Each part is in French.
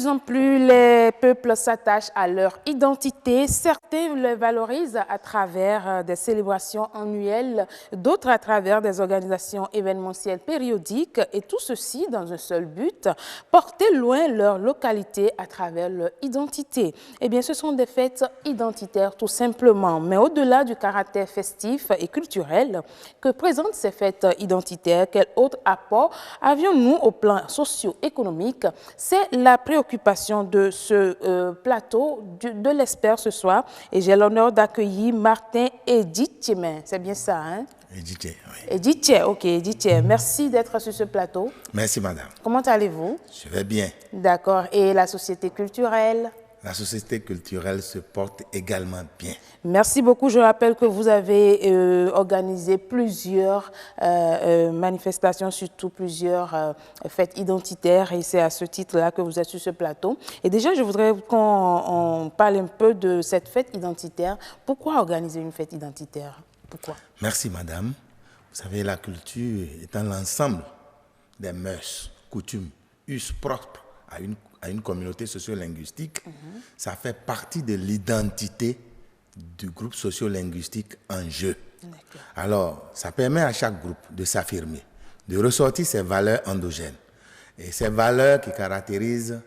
plus en plus, les peuples s'attachent à leur identité. Certains les valorisent à travers des célébrations annuelles, d'autres à travers des organisations événementielles périodiques, et tout ceci dans un seul but, porter loin leur localité à travers leur identité. Eh bien, ce sont des fêtes identitaires tout simplement, mais au-delà du caractère festif et culturel que présentent ces fêtes identitaires, quel autre apport avions-nous au plan socio-économique? C'est la préoccupation de ce plateau de l'Espère ce soir, et j'ai l'honneur d'accueillir Martin Edithié. C'est bien ça, hein? Edithié, oui. Edithié, ok, Edithié. Merci d'être sur ce plateau. Merci, madame. Comment allez-vous? Je vais bien. D'accord. Et la société culturelle? La société culturelle se porte également bien. Merci beaucoup. Je rappelle que vous avez organisé plusieurs manifestations, surtout plusieurs fêtes identitaires, et c'est à ce titre-là que vous êtes sur ce plateau. Et déjà, je voudrais qu'on parle un peu de cette fête identitaire. Pourquoi organiser une fête identitaire? Pourquoi? Merci, madame. Vous savez, la culture étant l'ensemble des mœurs, coutumes, us propres à une communauté socio-linguistique, ça fait partie de l'identité du groupe socio-linguistique en jeu. Alors, ça permet à chaque groupe de s'affirmer, de ressortir ses valeurs endogènes. Et ces valeurs qui caractérisent,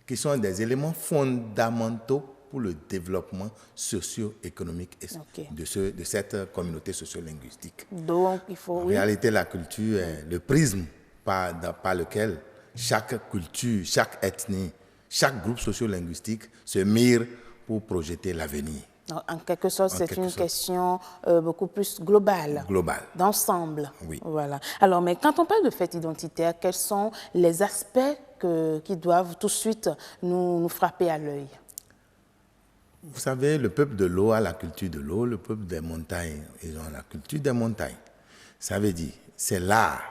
qui sont des éléments fondamentaux pour le développement socio-économique de cette communauté socio-linguistique. Donc, il faut... En réalité, la culture est le prisme par lequel chaque culture, chaque ethnie, chaque groupe socio-linguistique se mire pour projeter l'avenir. En quelque sorte, c'est une question beaucoup plus globale. Globale. D'ensemble. Oui. Voilà. Alors, mais quand on parle de fête identitaire, quels sont les aspects qui doivent tout de suite nous frapper à l'œil? Vous savez, le peuple de l'eau a la culture de l'eau, le peuple des montagnes, ils ont la culture des montagnes. Ça veut dire, c'est l'art.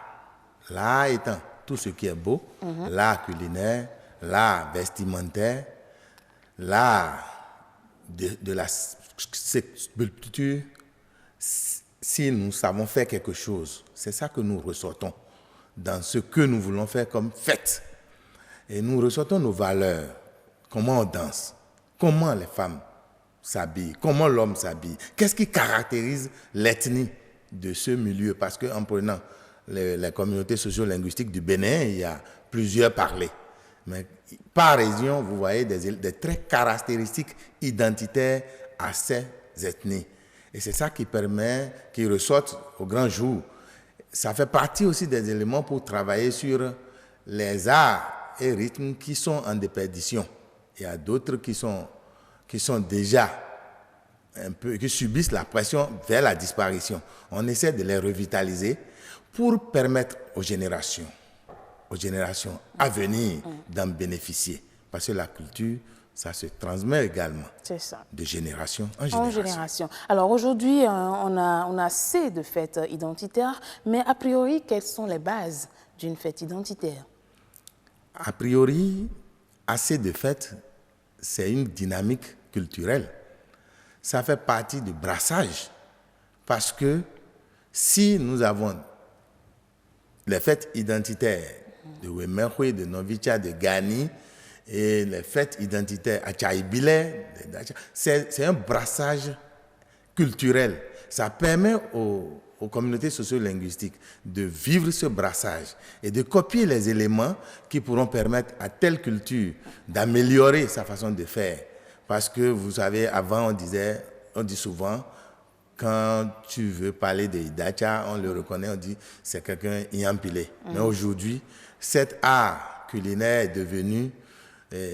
L'art étant tout ce qui est beau, l'art culinaire, l'art vestimentaire, l'art de la sculpture. Si nous savons faire quelque chose, c'est ça que nous ressortons dans ce que nous voulons faire comme fête. Et nous ressortons nos valeurs, comment on danse, comment les femmes s'habillent, comment l'homme s'habille, qu'est-ce qui caractérise l'ethnie de ce milieu. Parce qu'en prenant les communautés socio-linguistiques du Bénin, il y a plusieurs parlers. Mais par région, vous voyez des traits caractéristiques identitaires à ces ethnies. Et c'est ça qui permet qu'ils ressortent au grand jour. Ça fait partie aussi des éléments pour travailler sur les arts et rythmes qui sont en déperdition. Il y a d'autres qui sont déjà qui subissent la pression vers la disparition. On essaie de les revitaliser pour permettre aux générations à venir d'en bénéficier. Parce que la culture, ça se transmet également de génération en génération. Alors aujourd'hui, on a assez de fêtes identitaires, mais a priori, quelles sont les bases d'une fête identitaire? A priori, assez de fêtes, c'est une dynamique culturelle. Ça fait partie du brassage. Parce que si nous avons les fêtes identitaires de Wemekwe, de Novicha, de Gani, et les fêtes identitaires à Tchaïbile, c'est un brassage culturel. Ça permet aux communautés socio-linguistiques de vivre ce brassage et de copier les éléments qui pourront permettre à telle culture d'améliorer sa façon de faire. Parce que vous savez, avant on dit souvent, quand tu veux parler de Idacha, on le reconnaît, on dit c'est quelqu'un Iyampilé. Mais aujourd'hui, cet art culinaire est devenu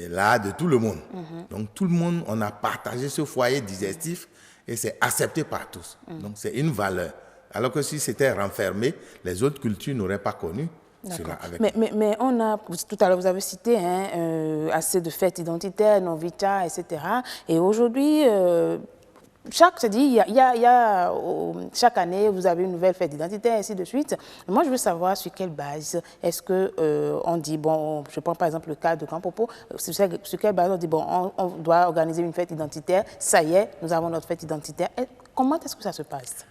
l'art de tout le monde. Donc tout le monde, on a partagé ce foyer digestif et c'est accepté par tous. Donc c'est une valeur. Alors que si c'était renfermé, les autres cultures n'auraient pas connu cela. Mais on a, tout à l'heure vous avez cité assez de fêtes identitaires, Novita, etc. Et aujourd'hui, chaque année, vous avez une nouvelle fête d'identité, ainsi de suite. Moi, je veux savoir sur quelle base est-ce que on dit, bon, je prends par exemple le cas de Campopo, sur quelle base on dit, bon, on doit organiser une fête identitaire, ça y est, nous avons notre fête identitaire. Et comment est-ce que ça se passe?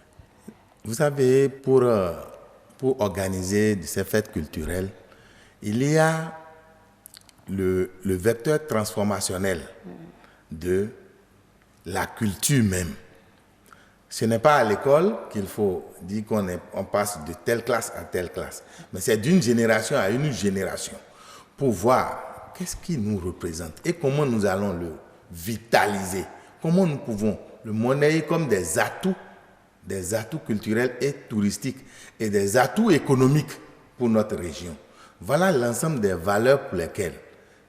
Vous savez, pour organiser ces fêtes culturelles, il y a le vecteur transformationnel de la culture même. Ce n'est pas à l'école qu'il faut dire qu'on passe de telle classe à telle classe, mais c'est d'une génération à une génération pour voir qu'est-ce qui nous représente et comment nous allons le vitaliser, comment nous pouvons le monnayer comme des atouts culturels et touristiques et des atouts économiques pour notre région. Voilà l'ensemble des valeurs pour lesquelles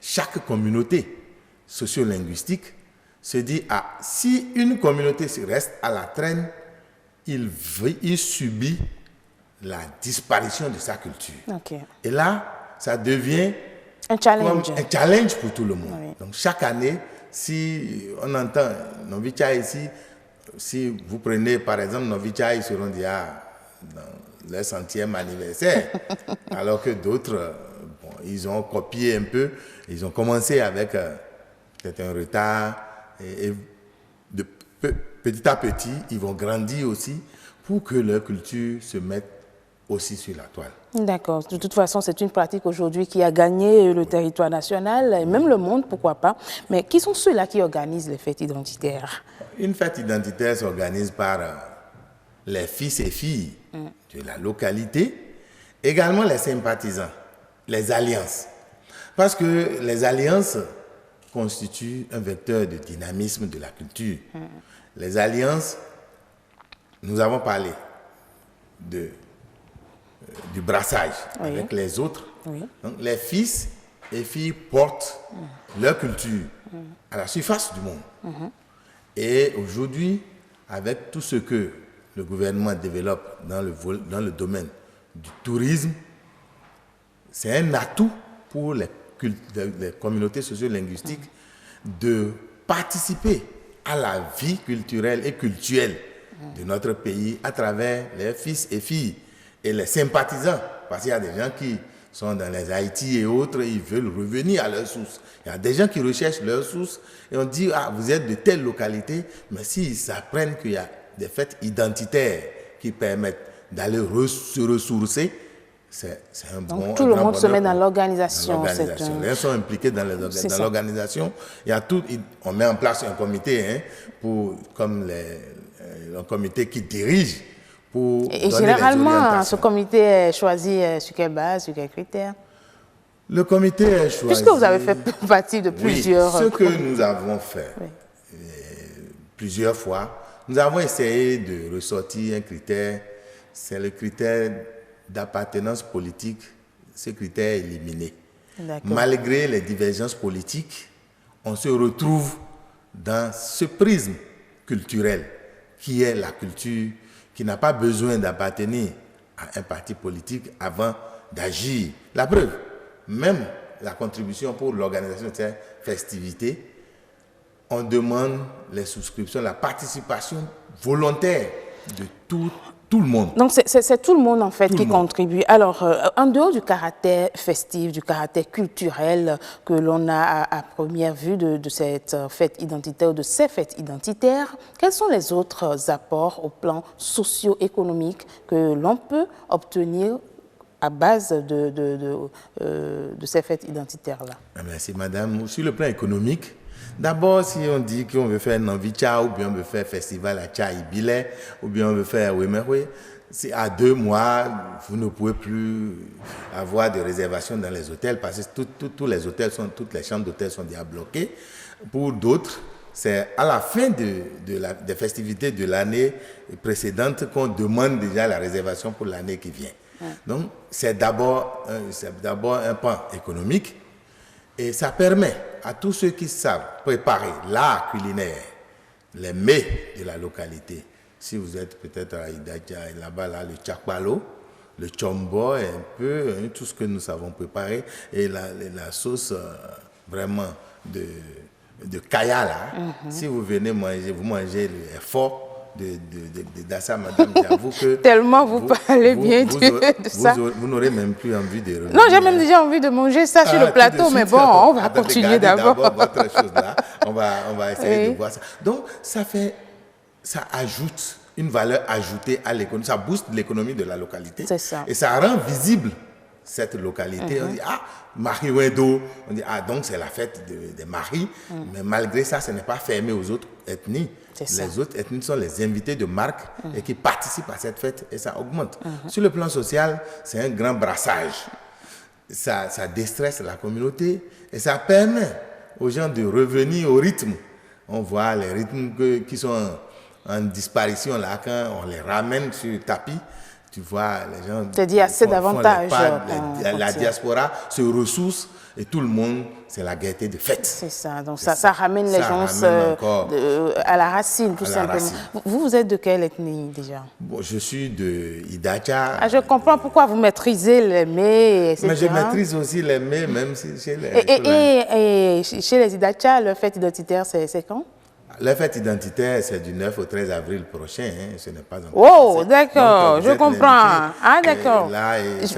chaque communauté sociolinguistique se dit, si une communauté reste à la traîne, il subit la disparition de sa culture. Okay. Et là, ça devient un challenge pour tout le monde. Oui. Donc chaque année, si on entend Novi Tchai ici, si vous prenez par exemple Novi Tchai, ils seront déjà dans leur 100e anniversaire, alors que d'autres, ils ont copié un peu, ils ont commencé avec peut-être un retard, et de petit à petit, ils vont grandir aussi pour que leur culture se mette aussi sur la toile. D'accord. De toute façon, c'est une pratique aujourd'hui qui a gagné le territoire national et même le monde, pourquoi pas. Mais qui sont ceux-là qui organisent les fêtes identitaires? Une fête identitaire s'organise par les fils et filles de la localité, également les sympathisants, les alliances. Parce que les alliances constituent un vecteur de dynamisme de la culture. Les alliances, nous avons parlé du brassage avec les autres. Oui. Donc, les fils et filles portent leur culture à la surface du monde. Et aujourd'hui, avec tout ce que le gouvernement développe dans le domaine du tourisme, c'est un atout pour les communautés socio-linguistiques de participer à la vie culturelle et cultuelle de notre pays à travers les fils et filles et les sympathisants. Parce qu'il y a des gens qui sont dans les Haïti et autres, ils veulent revenir à leurs sources. Il y a des gens qui recherchent leurs sources et on dit, vous êtes de telle localité, mais s'ils apprennent qu'il y a des fêtes identitaires qui permettent d'aller se ressourcer, c'est un bon... Donc tout le monde se met dans l'organisation. Les gens sont impliqués dans l'organisation. Il y a tout, on met en place un comité, comme un comité qui dirige. Et généralement, ce comité est choisi sur quelle base, sur quels critères? Le comité est choisi... Puisque vous avez fait partie de plusieurs... Oui, ce que nous avons fait plusieurs fois, nous avons essayé de ressortir un critère, c'est le critère d'appartenance politique. Ce critère est éliminé. Malgré les divergences politiques, on se retrouve dans ce prisme culturel qui est la culture, qui n'a pas besoin d'appartenir à un parti politique avant d'agir. La preuve, même la contribution pour l'organisation de ces festivités, on demande les souscriptions, la participation volontaire de tout le monde. Donc c'est tout le monde en fait qui contribue. Alors, en dehors du caractère festif, du caractère culturel que l'on a à première vue de cette fête identitaire, de ces fêtes identitaires, quels sont les autres apports au plan socio-économique que l'on peut obtenir à base de ces fêtes identitaires-là? Merci madame. Sur le plan économique, d'abord, si on dit qu'on veut faire Novi Tchai, ou bien on veut faire festival à Tchai Bilé, ou bien on veut faire Wemerwe, c'est à 2 mois, vous ne pouvez plus avoir de réservation dans les hôtels parce que tous les hôtels toutes les chambres d'hôtel sont déjà bloquées. Pour d'autres, c'est à la fin des festivités de l'année précédente qu'on demande déjà la réservation pour l'année qui vient. Donc, c'est d'abord un pan économique. Et ça permet à tous ceux qui savent préparer l'art culinaire, les mets de la localité. Si vous êtes peut-être à Idaja, là-bas, le tchakpalo, le chombo, et un peu tout ce que nous savons préparer, et la sauce vraiment de kaya, là. Si vous venez manger, vous mangez le fort de Dassa, madame, j'avoue que... Tellement vous parlez bien de ça. Vous n'aurez même plus envie de revenir. Non, j'ai même déjà envie de manger ça sur le plateau, mais bon, on va continuer d'abord. Votre chose là, on va essayer de voir ça. Donc, ça ajoute une valeur ajoutée à l'économie, ça booste l'économie de la localité. C'est ça. Et ça rend visible cette localité, on dit, ah, Mariwedo, on dit, ah, donc c'est la fête des maris, mais malgré ça, ce n'est pas fermé aux autres ethnies. Les autres ethnies sont les invités de marque et qui participent à cette fête et ça augmente. Sur le plan social, c'est un grand brassage. Ça déstresse la communauté et ça permet aux gens de revenir au rythme. On voit les rythmes qui sont en disparition là, quand on les ramène sur le tapis. Tu vois, les gens c'est-à-dire assez davantage. La diaspora se ressource et tout le monde, c'est la gaieté de fête. C'est ça, donc ça ramène les gens à la racine, tout simplement. Vous êtes de quelle ethnie déjà? Bon, je suis de Idacha. Ah, je comprends pourquoi vous maîtrisez les mets, etc. Mais je maîtrise aussi les mets, même si chez les... Et chez les Idacha, leur fête identitaire, c'est quand? La fête identitaire, c'est du 9 au 13 avril prochain. Hein, ce n'est pas encore. Oh, d'accord, je comprends. Ah, d'accord.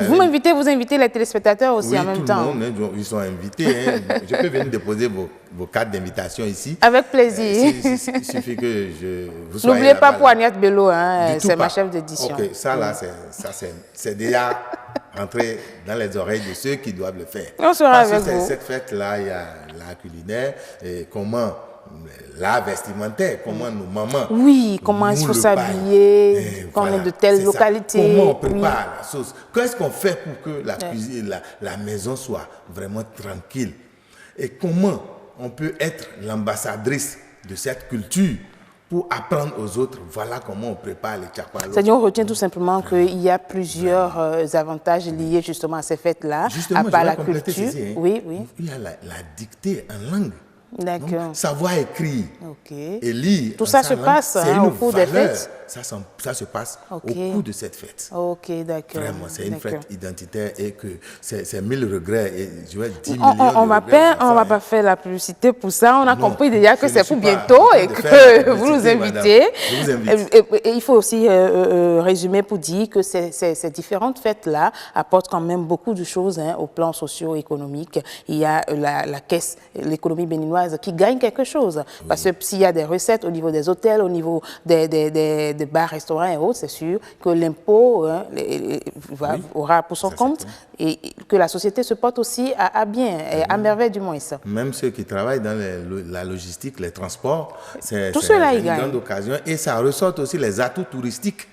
Vous invitez les téléspectateurs aussi en même temps. Oui, tout le monde, ils sont invités. Hein. Je peux venir déposer vos cartes d'invitation ici. Avec plaisir. Il suffit que vous soyez. N'oubliez pas pour Agnès Bello, hein, c'est ma chef d'édition. Ok, ça là, c'est déjà rentré dans les oreilles de ceux qui doivent le faire. On sera avec vous. Cette fête-là, il y a l'art culinaire et comment. L'art vestimentaire, comment nos mamans. Oui, comment il faut s'habiller, quand on est de telle localité. Comment on prépare la sauce. Qu'est-ce qu'on fait pour que la cuisine, la maison soit vraiment tranquille. Et comment on peut être l'ambassadrice de cette culture pour apprendre aux autres, voilà comment on prépare les tchapalo. C'est-à-dire, on retient tout simplement qu'il y a plusieurs avantages liés justement à ces fêtes-là, à part la culture. Ceci, hein. Oui. Il y a la dictée en langue. D'accord. Savoir écrire et lire. Tout ça se passe au cours des fêtes. Ça se passe au cours de cette fête. Ok, d'accord. Vraiment, c'est une fête identitaire et que c'est 1000 regrets et je vais 10 millions on de regrets. On ne va pas faire la publicité pour ça. On a compris déjà que c'est pour bientôt et que vous nous invitez. Je vous invite. Et il faut aussi résumer pour dire que ces différentes fêtes-là apportent quand même beaucoup de choses au plan socio-économique. Il y a la caisse, l'économie béninoise qui gagne quelque chose. Parce que s'il y a des recettes au niveau des hôtels, au niveau des bars, restaurants et autres, c'est sûr que l'impôt aura pour son compte et que la société se porte aussi à bien, à merveille du moins. Même ceux qui travaillent dans la logistique, les transports, c'est une grande occasion. Et ça ressort aussi les atouts touristiques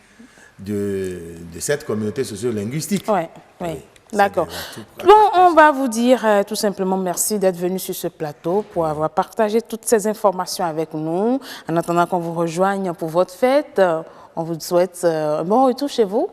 de cette communauté socio-linguistique. Oui. D'accord. Bon, on va vous dire tout simplement merci d'être venu sur ce plateau pour avoir partagé toutes ces informations avec nous. En attendant qu'on vous rejoigne pour votre fête, on vous souhaite un bon retour chez vous.